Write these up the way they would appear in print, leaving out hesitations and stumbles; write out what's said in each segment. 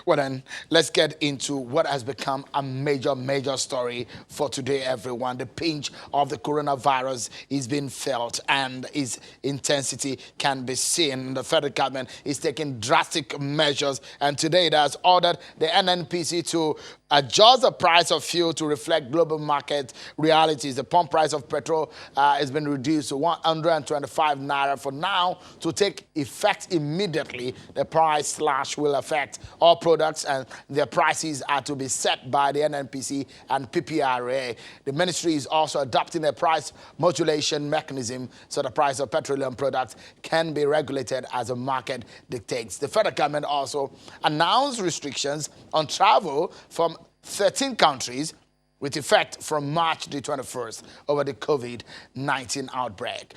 Well, then, let's get into what has become a major story for today, everyone. The pinch of the coronavirus is being felt and its intensity can be seen. The federal government is taking drastic measures, and today it has ordered the NNPC to adjust the price of fuel to reflect global market realities. The pump price of petrol has been reduced to 125 naira for now to take effect immediately. The price slash will affect all products and their prices are to be set by the NNPC and PPRA. The ministry is also adopting a price modulation mechanism so the price of petroleum products can be regulated as the market dictates. The federal government also announced restrictions on travel from 13 countries with effect from March the 21st over the COVID-19 outbreak.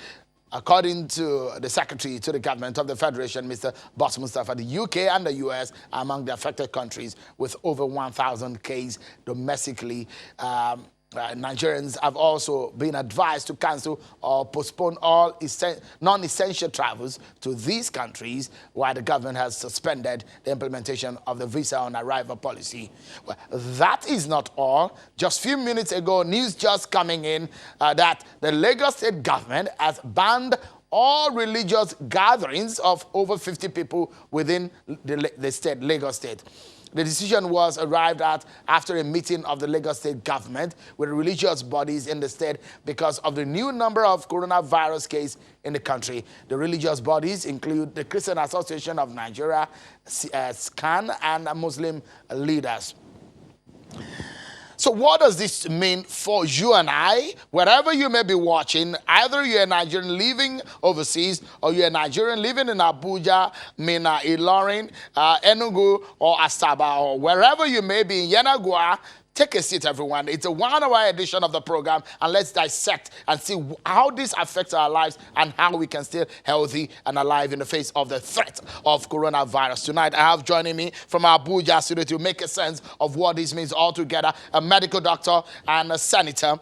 According to the Secretary to the Government of the Federation, Mr. Boss Mustafa, the UK and the US are among the affected countries with over 1,000 cases domestically. Nigerians have also been advised to cancel or postpone all non-essential travels to these countries, while the government has suspended the implementation of the visa on arrival policy. Well, that is not all. Just a few minutes ago, news just coming in that the Lagos State government has banned all religious gatherings of over 50 people within the state, Lagos State. The decision was arrived at after a meeting of the Lagos State government with religious bodies in the state because of the new number of coronavirus cases in the country. The religious bodies include the Christian Association of Nigeria, SCAN, and Muslim leaders. So what does this mean for you and I? Wherever you may be watching, either you're a Nigerian living overseas or you're a Nigerian living in Abuja, Minna, Ilorin, Enugu, or Asaba, or wherever you may be in Yenagoa. Take a seat, everyone. It's a 1 hour edition of the program, and let's dissect and see how this affects our lives and how we can stay healthy and alive in the face of the threat of coronavirus. Tonight, I have joining me from Abuja studio to make a sense of what this means altogether, a medical doctor and a senator,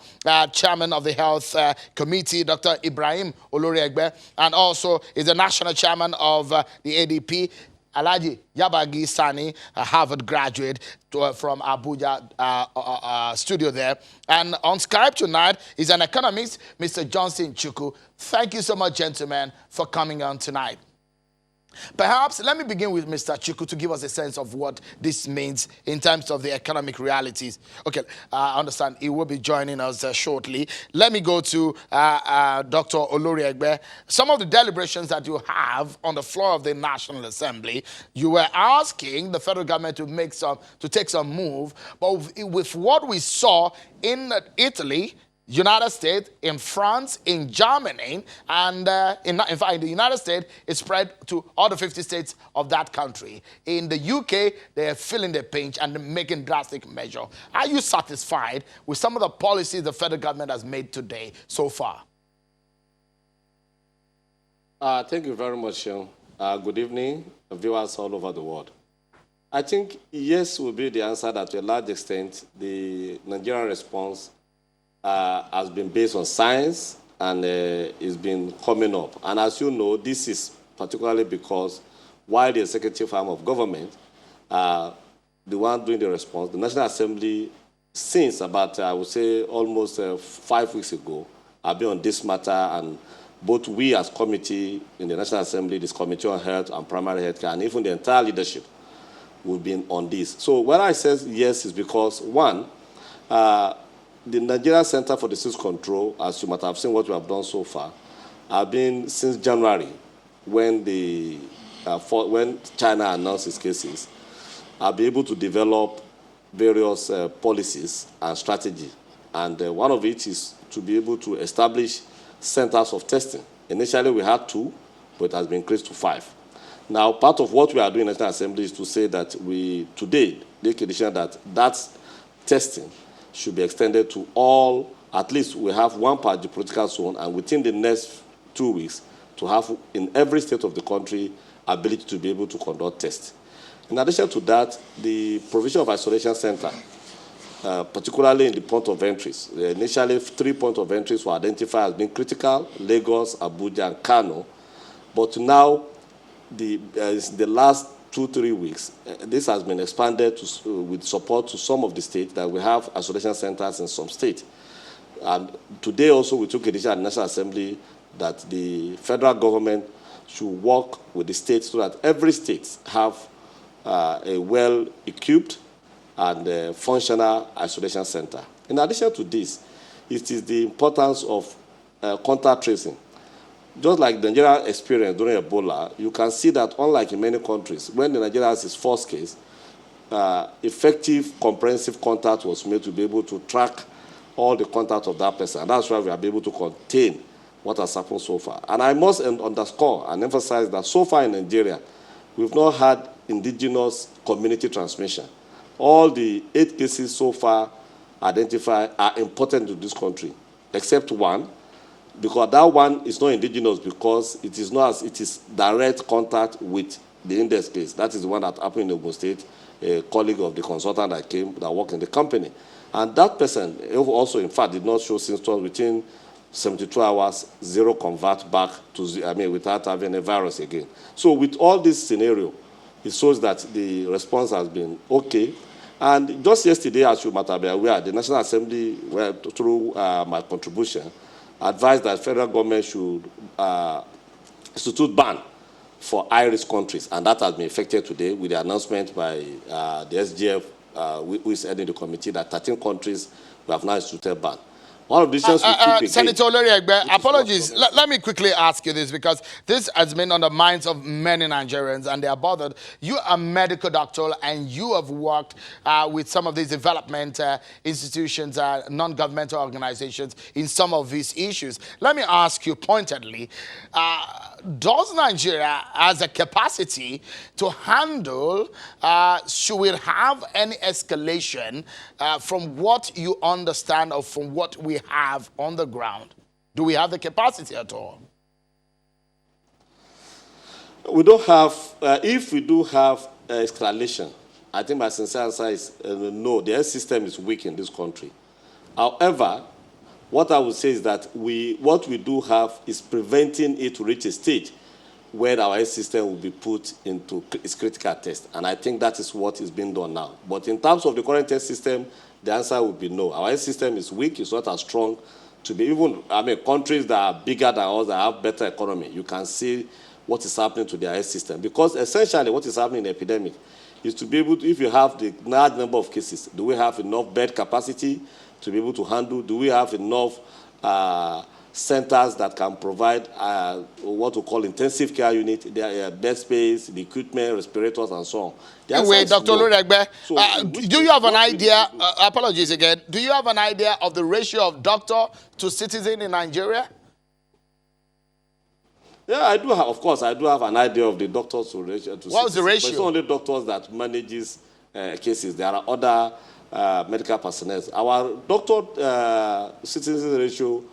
chairman of the health committee, Dr. Ibrahim Oloriegbe, and also is the national chairman of the ADP, Alhaji Yabagi Sani, a Harvard graduate from Abuja studio there. And on Skype tonight is an economist, Mr. Johnson Chukwu. Thank you so much, gentlemen, for coming on tonight. Perhaps let me begin with Mr. Chukwu to give us a sense of what this means in terms of the economic realities. Okay, I understand he will be joining us shortly. Let me go to Dr. Oloriegbe. Some of the deliberations that you have on the floor of the National Assembly, you were asking the federal government to take some move, but with what we saw in Italy, United States, in France, in Germany, and in fact, in the United States, it spread to all the 50 states of that country. In the UK, they're feeling the pinch and making drastic measures. Are you satisfied with some of the policies the federal government has made today so far? Thank you very much, Sean. Good evening, viewers all over the world. I think yes will be the answer that to a large extent the Nigerian response has been based on science and is been coming up. And as you know, this is particularly because while the executive arm of government, the one doing the response, the National Assembly, since about, I would say, almost 5 weeks ago, have been on this matter, and both we as committee in the National Assembly, this Committee on Health and Primary Health Care, and even the entire leadership, we've been on this. So when I say yes is because, one, the Nigeria Center for Disease Control, as you might have seen what we have done so far, have been since January, when when China announced its cases, have been able to develop various policies and strategy. And one of it is to be able to establish centers of testing. Initially, we had 2, but it has been increased to 5. Now, part of what we are doing in the National Assembly is to say that we, today, make a decision that that testing should be extended to all, at least we have one per geopolitical zone, and within the next 2 weeks, to have in every state of the country ability to be able to conduct tests. In addition to that, the provision of isolation center, particularly in the point of entries. Initially, 3 points of entries were identified as being critical: Lagos, Abuja, and Kano. But now, the last 2-3 weeks, this has been expanded with support to some of the states that we have isolation centers in some states. And today also we took a decision at the National Assembly that the federal government should work with the states so that every state have a well-equipped and functional isolation center. In addition to this, it is the importance of contact tracing. Just like the Nigerian experience during Ebola, you can see that unlike in many countries, when the Nigeria has its first case, effective, comprehensive contact was made to be able to track all the contact of that person. And that's why we are able to contain what has happened so far. And I must underscore and emphasize that so far in Nigeria, we've not had indigenous community transmission. All the 8 cases so far identified are important to this country, except one, because that one is not indigenous because it is not as it is direct contact with the index case. That is the one that happened in Ogun State, a colleague of the consultant that came that worked in the company. And that person also, in fact, did not show symptoms within 72 hours, zero convert back to, without having a virus again. So with all this scenario, it shows that the response has been okay. And just yesterday, as you might be aware, the National Assembly, through my contribution, advised that federal government should institute ban for high-risk countries, and that has been effected today with the announcement by the SGF, who is heading the committee, that 13 countries we have now instituted ban. One of the decisions we took again, Senator Oloriegbe, apologies. Let me quickly ask you this, because this has been on the minds of many Nigerians and they are bothered. You are a medical doctor and you have worked with some of these development institutions, non-governmental organizations in some of these issues. Let me ask you pointedly, does Nigeria has a capacity to handle, should we have any escalation from what you understand or from what we have on the ground? Do we have the capacity at all? We don't have, if we do have escalation, I think my sincere answer is no, the health system is weak in this country. However, what I would say is that what we do have is preventing it to reach a stage where our health system will be put into its critical test. And I think that is what is being done now. But in terms of the current health system, the answer would be no. Our health system is weak, it's not as strong to be even, countries that are bigger than us, that have better economy, you can see what is happening to their health system. Because essentially what is happening in the epidemic is to be able to, if you have the large number of cases, do we have enough bed capacity to be able to handle? Do we have enough centers that can provide what we call intensive care unit, their bed space, the equipment, respirators, and so on? Wait, Dr. Oloriegbe, do you have an idea, apologies again, do you have an idea of the ratio of doctor to citizen in Nigeria? Yeah, I do have, of course, I do have an idea of the doctors to ratio. What's the ratio? But it's not only doctors that manages cases. There are other medical personnel. Our doctor-citizen ratio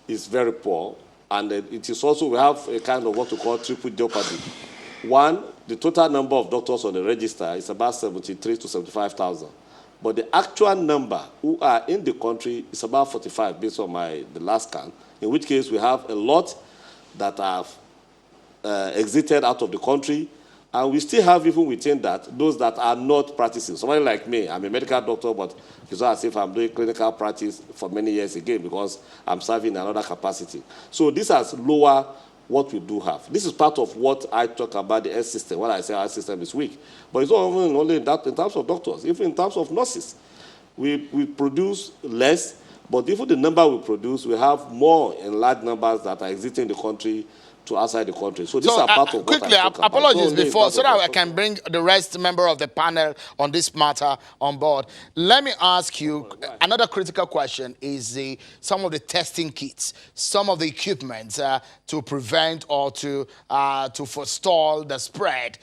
is very poor, and it is also, we have a kind of what we call triple jeopardy. One, the total number of doctors on the register is about 73 to 75,000. But the actual number who are in the country is about 45 based on the last count, in which case we have a lot that have exited out of the country, and we still have, even within that, those that are not practicing. Somebody like me, I'm a medical doctor, but it's not as if I'm doing clinical practice for many years again because I'm serving another capacity. So this has lowered what we do have. This is part of what I talk about the health system, when I say our health system is weak. But it's not only in terms of doctors, even in terms of nurses. We produce less, but even the number we produce, we have more in large numbers that are exiting the country to outside the country. So these are part of quickly, what I talk apologies about. before, so that I can bring the rest member of the panel on this matter on board. Let me ask you, another critical question is some of the testing kits, some of the equipment to prevent or to forestall the spread.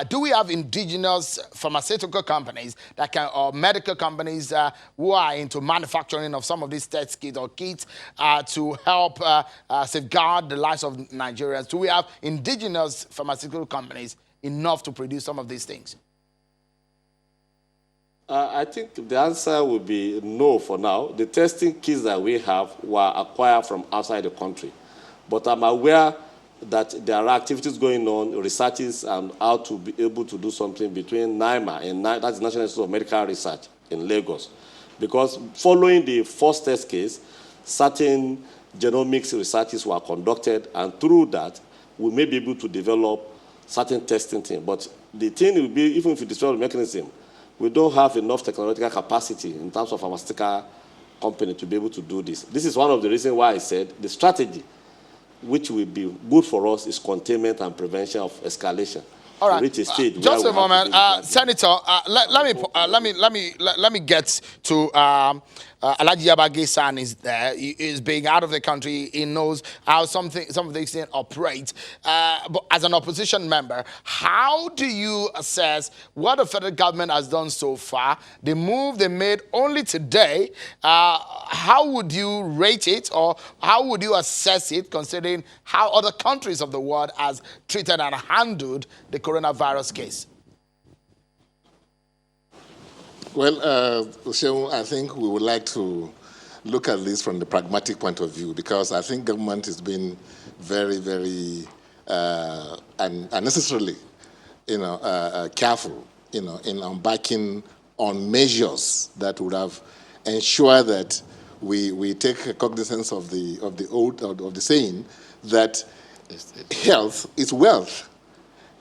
Do we have indigenous pharmaceutical companies that can, or medical companies who are into manufacturing of some of these test kits or kits to help safeguard the lives of Nigerians? Do we have indigenous pharmaceutical companies enough to produce some of these things? I think the answer would be no for now. The testing kits that we have were acquired from outside the country. But I'm aware that there are activities going on, researches, and how to be able to do something between NIMA and that's the National Institute of Medical Research in Lagos. Because following the first test case, certain genomics researches were conducted, and through that, we may be able to develop certain testing things. But the thing will be, even if you destroy the mechanism, we don't have enough technological capacity in terms of pharmaceutical company to be able to do this. This is one of the reasons why I said the strategy which will be good for us is containment and prevention of escalation. All right. Reach a stage Just where a moment, Senator. Let me get to Alhaji Yaba San is there. He is being out of the country. He knows how some of these things operate. But as an opposition member, how do you assess what the federal government has done so far? The move they made only today. How would you rate it, or how would you assess it, considering how other countries of the world has treated and handled the coronavirus case? Well, Seun, I think we would like to look at this from the pragmatic point of view, because I think government has been very, very unnecessarily, careful, in embarking on measures that would have ensured that we take cognizance of the saying that health is wealth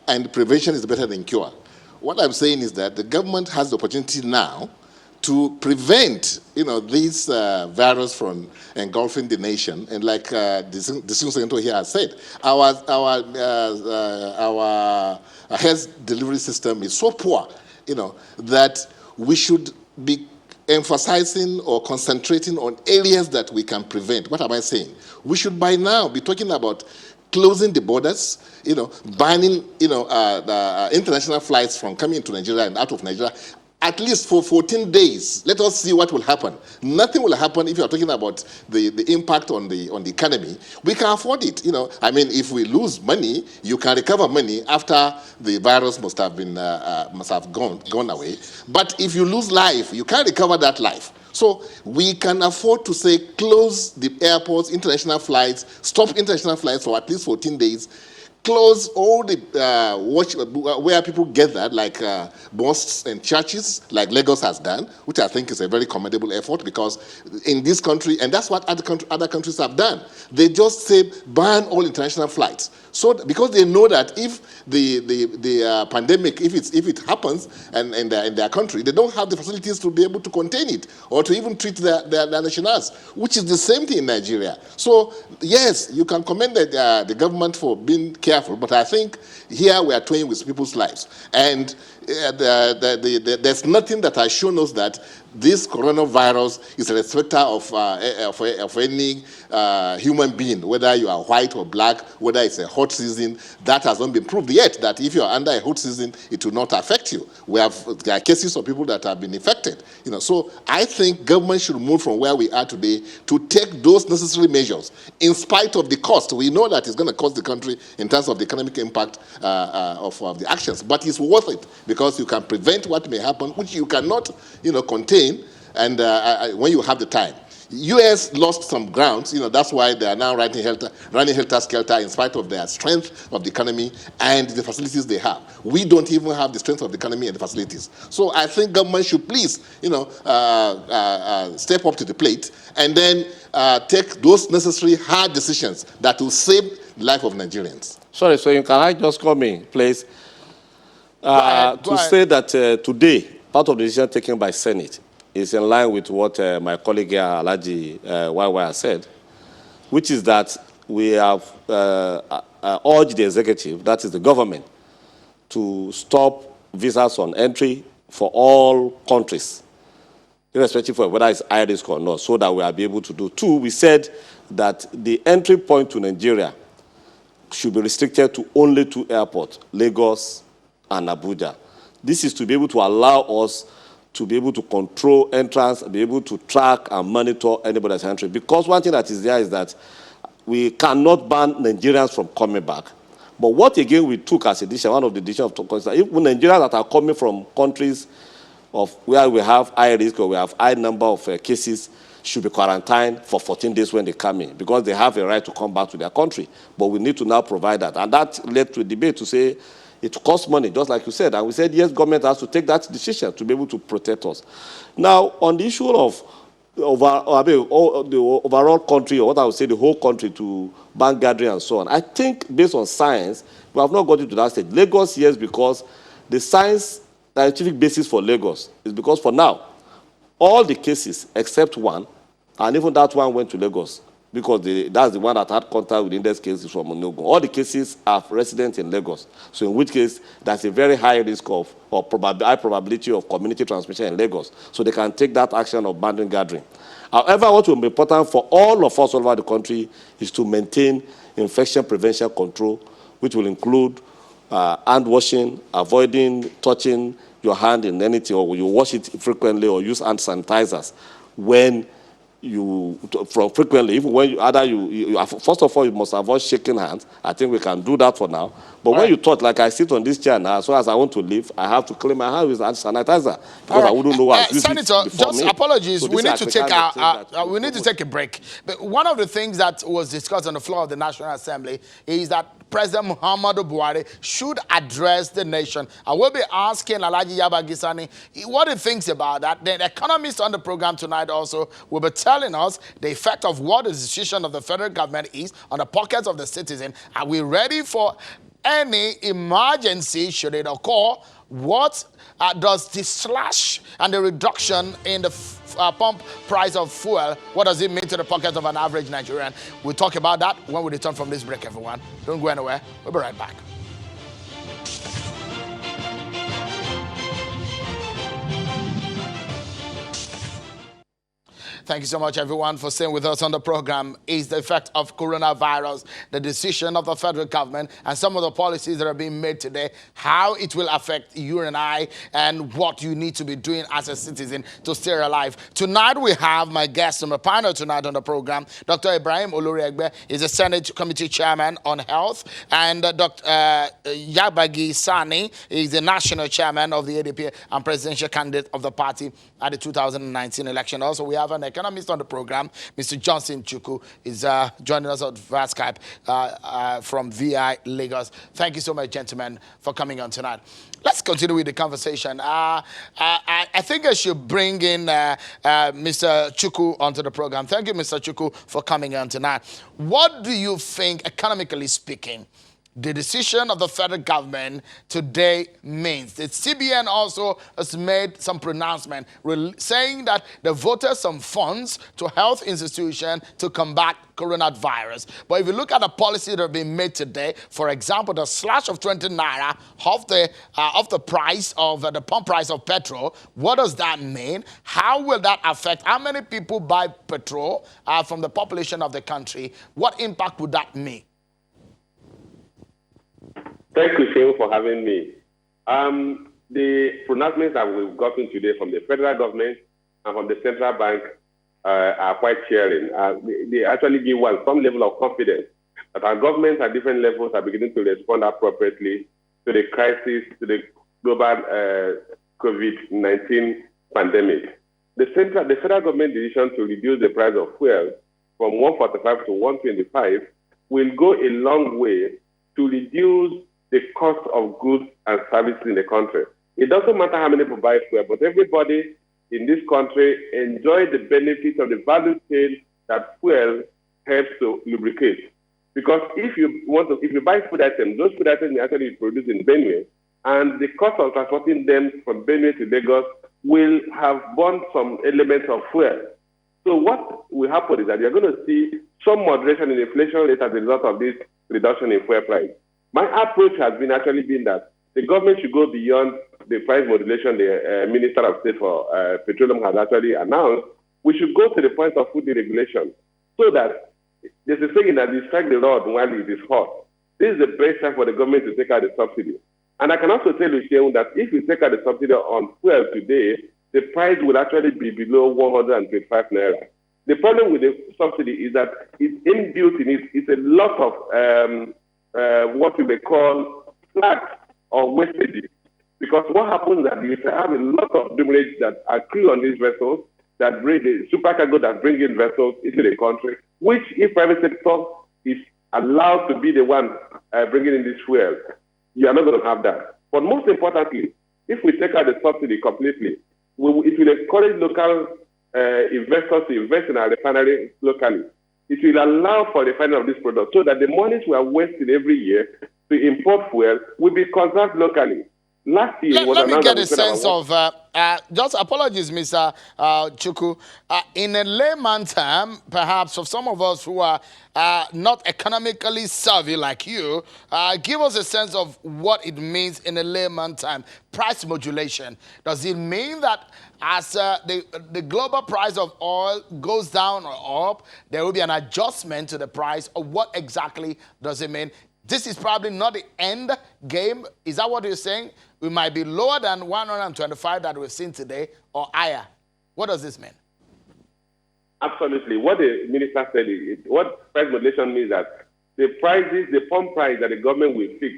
and prevention is better than cure. What I'm saying is that the government has the opportunity now to prevent, this virus from engulfing the nation. And like the Senator here has said, our health delivery system is so poor, that we should be emphasizing or concentrating on areas that we can prevent. What am I saying? We should by now be talking about closing the borders, banning, the international flights from coming into Nigeria and out of Nigeria, at least for 14 days. Let us see what will happen. Nothing will happen if you are talking about the impact on the economy. We can afford it. If we lose money, you can recover money after the virus must have gone away. But if you lose life, you can't recover that life. So we can afford to say close the airports, international flights, stop international flights for at least 14 days, close all the where people gather, like mosques and churches, like Lagos has done, which I think is a very commendable effort, because in this country, and that's what other countries have done, they just say ban all international flights. So because they know that if the pandemic, if it happens and in their country, they don't have the facilities to be able to contain it or to even treat their nationals, which is the same thing in Nigeria. So yes, you can commend the government for being careful, but I think here we are toying with people's lives, and there's nothing that has shown us that this coronavirus is a respecter of any human being, whether you are white or black, whether it's a hot season. That has not been proved yet, that if you are under a hot season, it will not affect you. There are cases of people that have been infected. So I think government should move from where we are today to take those necessary measures, in spite of the cost. We know that it's going to cost the country in terms of the economic impact of the actions, but it's worth it, because you can prevent what may happen, which you cannot, contain, and when you have the time. U.S. lost some grounds, that's why they are now running helter-skelter in spite of their strength of the economy and the facilities they have. We don't even have the strength of the economy and the facilities. So I think government should please, step up to the plate and then take those necessary hard decisions that will save the life of Nigerians. Sorry, so can I just come in, please? Go ahead. Say that today, part of the decision taken by Senate is in line with what my colleague here, Alhaji YY, has said, which is that we have urged the executive, that is the government, to stop visas on entry for all countries, irrespective of whether it's high risk or not, so that we will be able to do. Two, we said that the entry point to Nigeria should be restricted to only two airports, Lagos and Abuja. This is to be able to allow us to be able to control entrance, be able to track and monitor anybody that's entering. Because one thing that is there is that we cannot ban Nigerians from coming back. But what again we took as a decision, one of the decisions of consider, if Nigerians that are coming from countries of where we have high risk or we have high number of cases, should be quarantined for 14 days when they come in, because they have a right to come back to their country. But we need to now provide that. And that led to a debate to say it costs money, just like you said. And we said, yes, government has to take that decision to be able to protect us. Now, on the issue of the overall country, or what I would say the whole country, to ban gathering and so on, I think based on science, we have not gotten to that stage. Lagos, yes, because the scientific basis for Lagos is because for now, all the cases except one, and even that one went to Lagos, because that's the one that had contact with index cases from Onogun. All the cases are resident in Lagos. So in which case, there's a very high risk of, or high probability of community transmission in Lagos. So they can take that action of banning gathering. However, what will be important for all of us all over the country is to maintain infection prevention control, which will include hand washing, avoiding touching your hand in anything, or you wash it frequently, or use hand sanitizers when frequently, even when first of all, you must avoid shaking hands. I think we can do that for now. But when you touch, like I sit on this chair now, as soon as I want to leave, I have to clean my hand with hand sanitizer, because I wouldn't know what Senator, just me. Apologies. So we need to take a break. But one of the things that was discussed on the floor of the National Assembly is that President Muhammadu Buhari should address the nation. I will be asking Alhaji Yabagi Sani what he thinks about that. The economist on the program tonight also will be telling us the effect of what the decision of the federal government is on the pockets of the citizen. Are we ready for any emergency should it occur? What does the slash and the reduction in the pump price of fuel, what does it mean to the pockets of an average Nigerian? We'll talk about that when we return from this break, everyone. Don't go anywhere. We'll be right back. Thank you so much, everyone, for staying with us on the program. Is the effect of coronavirus, the decision of the federal government, and some of the policies that are being made today, how it will affect you and I, and what you need to be doing as a citizen to stay alive. Tonight, we have my guest on the panel tonight on the program. Dr. Ibrahim Olori-Egbe is the Senate Committee Chairman on Health, and Dr. Yabagi Sani is the National Chairman of the ADP and Presidential Candidate of the party at the 2019 election. Also, we have an economist on the program, Mr. Johnson Chukwu, is joining us via Skype from VI Lagos. Thank you so much, gentlemen, for coming on tonight. Let's continue with the conversation. I think I should bring in Mr. Chukwu onto the program. Thank you, Mr. Chukwu, for coming on tonight. What do you think, economically speaking, the decision of the federal government today means? The CBN also has made some pronouncement saying that they voted some funds to health institutions to combat coronavirus. But if you look at the policy that have been made today, for example, the slash of 20 naira off the price of the pump price of petrol, what does that mean? How will that affect how many people buy petrol from the population of the country? What impact would that make? Thank you, Shehu, for having me. The pronouncements that we've gotten today from the federal government and from the central bank are quite cheering. They actually give one some level of confidence that our governments at different levels are beginning to respond appropriately to the crisis, to the global COVID-19 pandemic. The federal government decision to reduce the price of fuel from 145 to 125 will go a long way to reduce the cost of goods and services in the country. It doesn't matter how many people buy fuel, but everybody in this country enjoy the benefits of the value chain that fuel helps to lubricate. Because if you buy food items, those food items are actually produced in Benue, and the cost of transporting them from Benue to Lagos will have borne some elements of fuel. So what will happen is that you're going to see some moderation in inflation rate as a result of this reduction in fuel price. My approach has been that the government should go beyond the price modulation the Minister of State for Petroleum has actually announced. We should go to the point of food deregulation, so that there's a saying that you strike the rod while it is hot. This is the best time for the government to take out the subsidy. And I can also tell you, that if you take out the subsidy on fuel today, the price will actually be below 125 naira. The problem with the subsidy is that it's inbuilt in it. It's a lot of what we may call slack or wastage. Because what happens is that you have a lot of demurrage that accrue on these vessels, that bring the supercargo that bring in vessels into the country, which if private sector is allowed to be the one bringing in this fuel, you are not going to have that. But most importantly, if we take out the subsidy completely, it will encourage local investors to invest in our refinery locally. It will allow for the refining of this product so that the monies we are wasting every year to import fuel will be conserved locally. Last year, Let me get a sense of, just apologies, Mr. Chukwu. In a layman term, perhaps of some of us who are not economically savvy like you, give us a sense of what it means in a layman term. Price modulation. Does it mean that as the global price of oil goes down or up, there will be an adjustment to the price? Or what exactly does it mean? This is probably not the end game. Is that what you're saying? We might be lower than 125 that we've seen today or higher. What does this mean? Absolutely. What the minister said is, what price modulation means that the prices, the pump price that the government will fix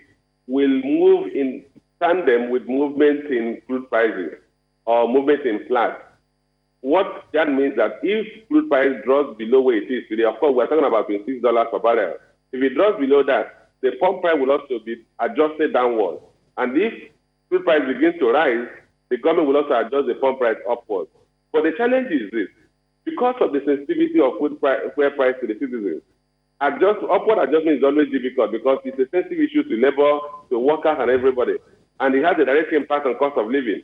will move in tandem with movement in crude prices or movement in flat. What that means that if crude price drops below where it is today, of course, we're talking about $26 per barrel. If it drops below that, the pump price will also be adjusted downwards. And if crude price begins to rise, the government will also adjust the pump price upwards. But the challenge is this: because of the sensitivity of fuel price to the citizens, upward adjustment is always difficult because it's a sensitive issue to labor, to workers, and everybody. And it has a direct impact on cost of living.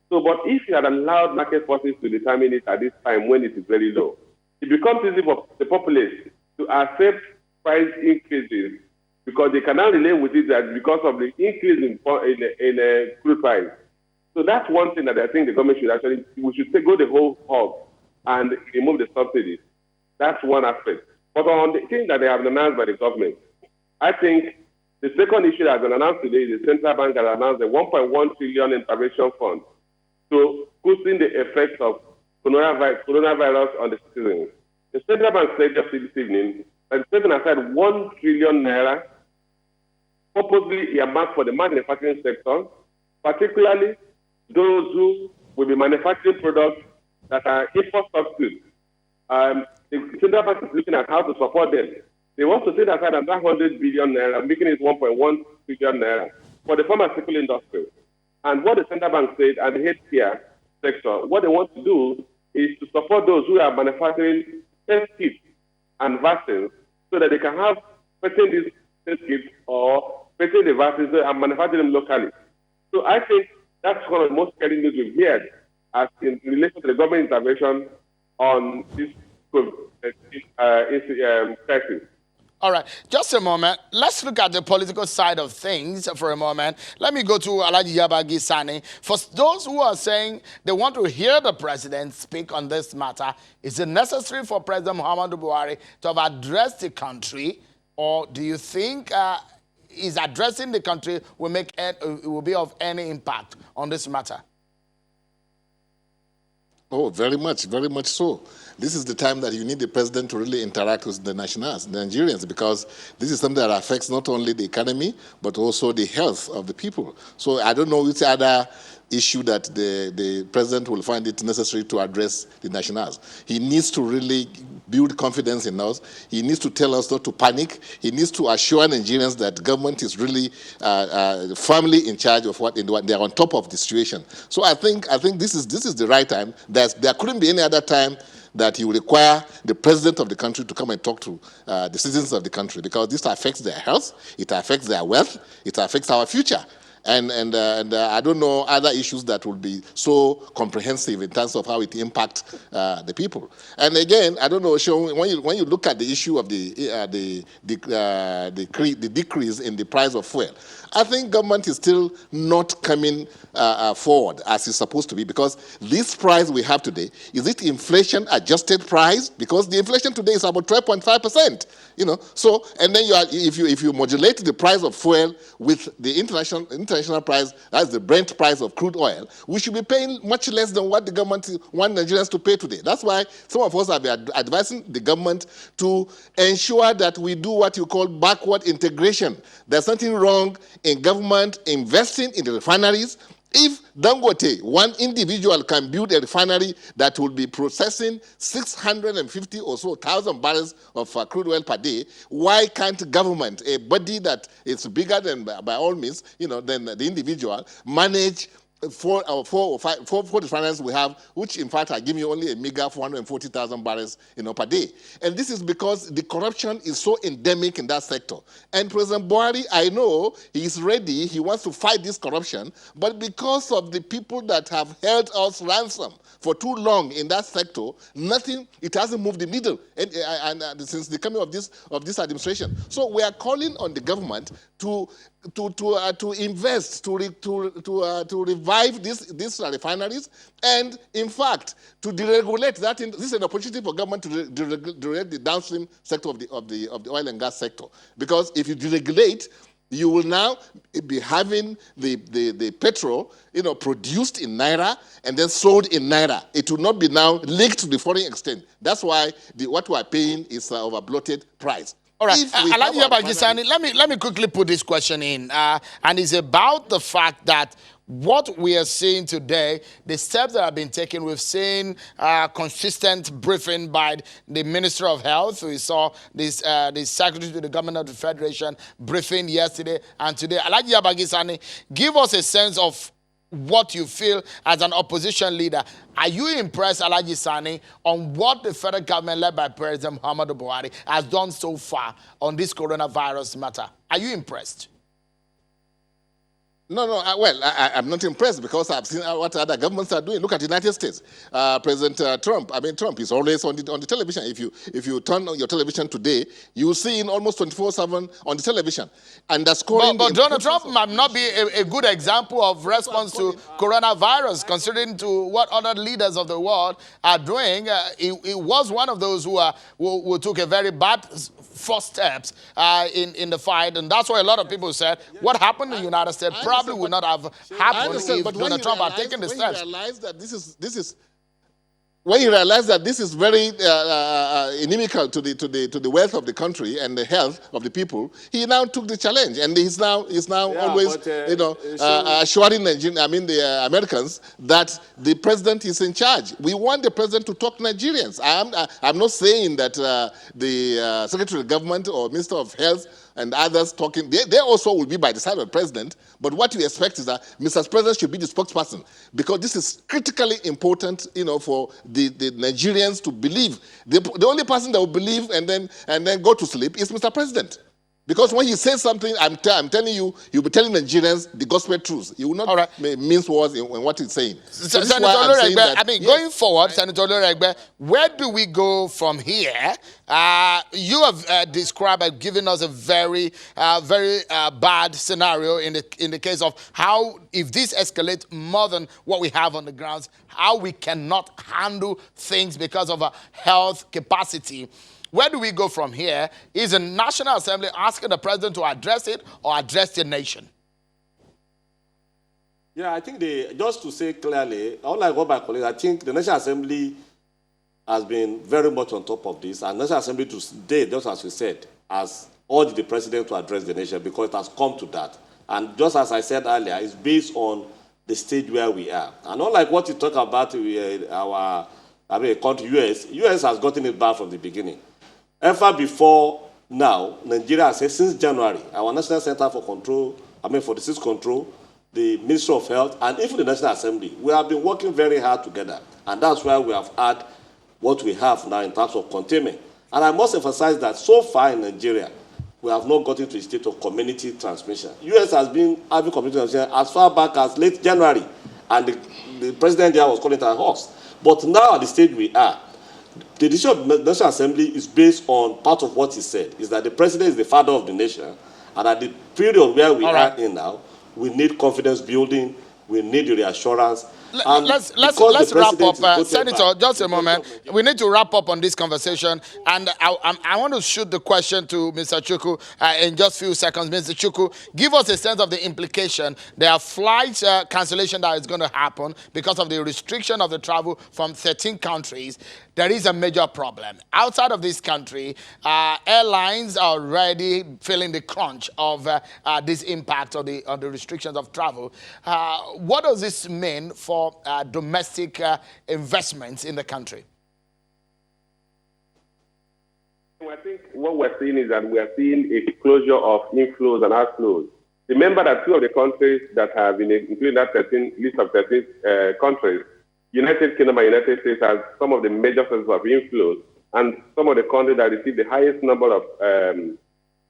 So, but if you had allowed market forces to determine it at this time when it is very low, it becomes easy for the populace to accept price increases because they can now relate with it that because of the increase in crude price. So that's one thing that I think the government should actually, we should go the whole hog and remove the subsidies. That's one aspect. But on the thing that they have announced by the government, I think the second issue that has been announced today is the central bank has announced a 1.1 trillion intervention fund to cushion the effects of coronavirus on the citizens. The central bank said just this evening that it's setting aside 1 trillion naira purposely earmarked for the manufacturing sector, particularly those who will be manufacturing products that are import substitutes. The central bank is looking at how to support them. They want to set aside another 100 billion naira, making it 1.1 trillion naira for the pharmaceutical industry. And what the central bank said and the healthcare sector, what they want to do is to support those who are manufacturing test kits and vaccines so that they can have patent these test kits or patent the vaccines and manufacture them locally. So I think that's one of the most scary news we've heard as in relation to the government intervention on this crisis. All right, just a moment. Let's look at the political side of things for a moment. Let me go to Alhaji Yabagi Sani. For those who are saying they want to hear the president speak on this matter, is it necessary for President Muhammadu Buhari to have addressed the country, or do you think is addressing the country will be of any impact on this matter? Oh, very much so. This is the time that you need the president to really interact with the nationals, the Nigerians, because this is something that affects not only the economy, but also the health of the people. So I don't know which other issue that the president will find it necessary to address the nationals. He needs to really build confidence in us. He needs to tell us not to panic. He needs to assure Nigerians that government is really firmly in charge of what they're on top of the situation. So I think this is the right time. There couldn't be any other time that you require the president of the country to come and talk to the citizens of the country, because this affects their health, it affects their wealth, it affects our future. And I don't know other issues that will be so comprehensive in terms of how it impacts the people. And again, I don't know, Sean, when you look at the issue of the decrease in the price of fuel, I think government is still not coming forward as it's supposed to be, because this price we have today, is it inflation adjusted price? Because the inflation today is about 12.5%. So and then if you modulate the price of fuel with the international price, that's the Brent price of crude oil, we should be paying much less than what the government wants Nigerians to pay today. That's why some of us have been advising the government to ensure that we do what you call backward integration. There's nothing wrong in government investing in the refineries, If Dangote, one individual, can build a refinery that will be processing 650 or so thousand barrels of crude oil per day, why can't government, a body that is bigger than, by all means, than the individual, manage four refineries we have, which in fact are giving you only a meager 440,000 barrels, per day. And this is because the corruption is so endemic in that sector. And President Buhari, I know he's ready, he wants to fight this corruption, but because of the people that have held us ransom for too long in that sector, it hasn't moved the needle and since the coming of this administration. So we are calling on the government to invest, to revive these refineries, and in fact to deregulate that. This is an opportunity for government to deregulate the downstream sector of the oil and gas sector. Because if you deregulate, you will now be having the petrol, produced in naira and then sold in naira. It will not be now linked to the foreign exchange. That's why what we are paying is over bloated price. All right, Alhaji Babajisani, let me quickly put this question in, and it's about the fact that what we are seeing today, the steps that have been taken, we've seen consistent briefing by the Minister of Health. We saw this the Secretary to the Government of the Federation briefing yesterday and today. Alhaji Babajisani, give us a sense of what you feel as an opposition leader. Are you impressed, Alhaji Sani, on what the federal government led by President Muhammadu Buhari has done so far on this coronavirus matter? Are you impressed? No, I'm not impressed because I've seen what other governments are doing. Look at the United States. President Trump is always on the television. If you turn on your television today, you will see him almost 24/7 on the television. Underscoring but Donald Trump might not be a good example of response to coronavirus, considering to what other leaders of the world are doing. He was one of those who took a very bad first steps in the fight, and that's why a lot of people said what happened in the United States probably would not have happened if Donald Trump had taken the steps. When you realize that this is very inimical to the wealth of the country and the health of the people, he now took the challenge, and he's now always assuring the Americans that the president is in charge. We want the president to talk to Nigerians. I'm not saying that the Secretary of Government or Minister of Health and others talking, they also will be by the side of the president. But what we expect is that Mr. President should be the spokesperson, because this is critically important, for the Nigerians to believe. The only person that will believe and then go to sleep is Mr. President. Because when he says something, I'm telling you, you'll be telling Nigerians the gospel truth. You will not mince words in what he's saying. Senator Oloregbe, going forward, Senator Oloregbe, where do we go from here? You have described, given us a very bad scenario in the case of how, if this escalates more than what we have on the grounds, how we cannot handle things because of a health capacity. Where do we go from here? Is the National Assembly asking the president to address it or address the nation? Yeah, I think just to say clearly, unlike what my colleagues, I think the National Assembly has been very much on top of this. And the National Assembly today, just as you said, has urged the president to address the nation because it has come to that. And just as I said earlier, it's based on the stage where we are. And unlike what you talk about country, US has gotten it bad from the beginning. Ever before now, Nigeria has said since January, our National Center for Disease Control, the Ministry of Health, and even the National Assembly, we have been working very hard together. And that's why we have had what we have now in terms of containment. And I must emphasize that so far in Nigeria, we have not gotten to a state of community transmission. US has been having community transmission as far back as late January, and the president there was calling it a hoax. But now at the stage we are, the decision of the National Assembly is based on part of what he said, is that the president is the father of the nation, and at the period where we are in now, we need confidence building, we need the reassurance, let's wrap up. Senator, just a moment. We need to wrap up on this conversation. And I want to shoot the question to Mr. Chukwu in just a few seconds. Mr. Chukwu, give us a sense of the implication. There are flight cancellation that is going to happen because of the restriction of the travel from 13 countries. There is a major problem. Outside of this country, airlines are already feeling the crunch of this impact of the restrictions of travel. What does this mean for domestic investments in the country? I think what we're seeing is that we are seeing a closure of inflows and outflows. Remember that two of the countries that have been included in that list of 13 countries, United Kingdom and United States, have some of the major sources of inflows, and some of the countries that receive the highest number of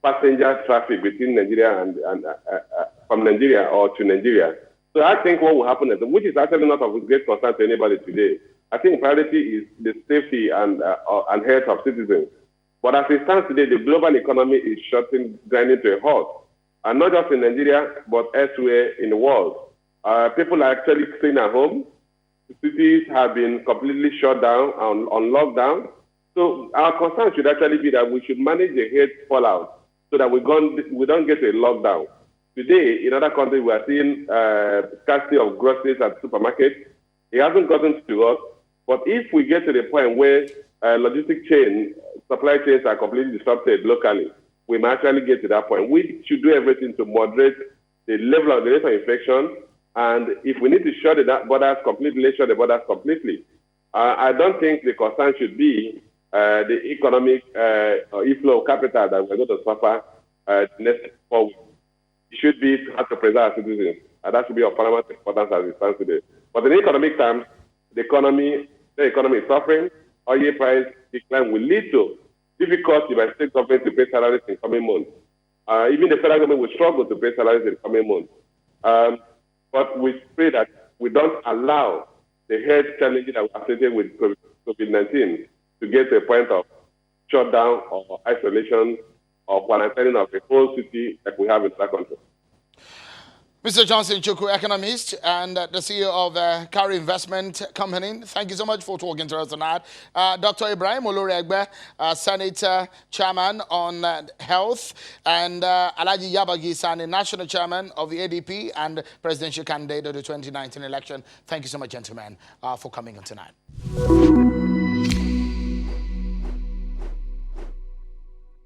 passenger traffic between Nigeria and from Nigeria or to Nigeria. So I think what will happen is, which is actually not of great concern to anybody today, I think priority is the safety and health of citizens. But as it stands today, the global economy is grinding to a halt, and not just in Nigeria, but elsewhere in the world. People are actually staying at home. Cities have been completely shut down on lockdown. So our concern should actually be that we should manage the health fallout so that we don't get a lockdown. Today, in other countries, we are seeing scarcity of groceries at supermarkets. It hasn't gotten to us, but if we get to the point where supply chains are completely disrupted locally, we might actually get to that point. We should do everything to moderate the level of the rate of infection, and if we need to shut the borders completely, let's shut the borders completely. I don't think the concern should be the economic inflow of capital that we're going to suffer next 4 weeks. It should be to have to preserve our citizens, and that should be of paramount importance as it stands today. But in economic terms, the economy is suffering. Oil price decline will lead to difficulty by state government to pay salaries in coming months. Even the federal government will struggle to pay salaries in coming months. But we pray that we don't allow the health challenges that we're associated with COVID-19 to get to a point of shutdown or isolation or quarantining of the whole city like we have in that country. Mr. Johnson Chukwu, economist and the CEO of Carry Investment Company, thank you so much for talking to us tonight. Dr. Ibrahim Olori-Egbe, Senator Chairman on Health, and Alhaji Yabagi Sani, National Chairman of the ADP and Presidential Candidate of the 2019 election. Thank you so much, gentlemen, for coming on tonight.